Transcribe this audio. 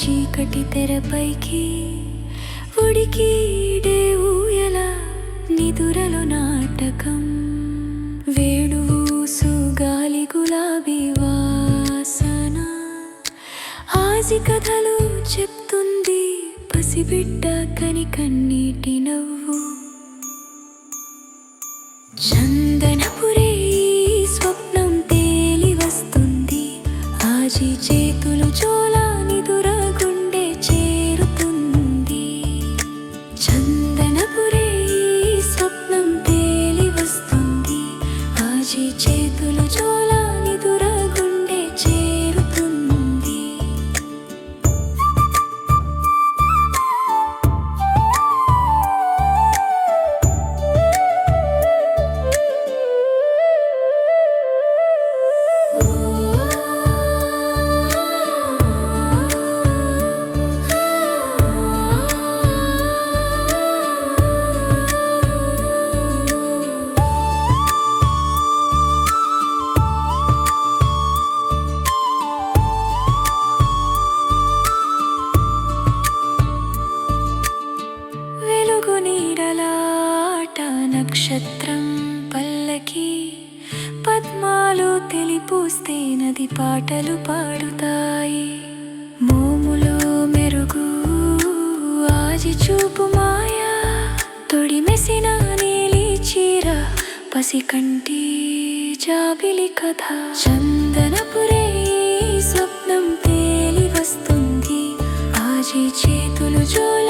చీకటి తెరపైకి ఉడికీడే ఊయల నిదురలో నాటకం వేణువూసు గాలి గులాబీ వాసన ఆసి కథలు చెప్తుంది పసిబిడ్డ కని కన్నీటి నవ్వు చందనపురే స్వప్నం తేలి వస్తుంది ఆజీ చేతులు చోలా నిదుర గుండె చేరుతుంది చందనపురే స్వప్నం తేలి వస్తుంది ఆజీ చేతులు చోలా నిదుర గుండె చేరుతుంది నీడలాట నక్షత్రం పల్లకి పద్మాలు తెలిపూస్తే నది పాటలు పాడుతాయి మోములో మెరుగు ఆజి చూపు మాయా తొడిమెసిన నీలి చీర పసికంటి జాబిలి కథ చందనపురే స్వప్నం తేలి వస్తుంది ఆజి చేతులు జోల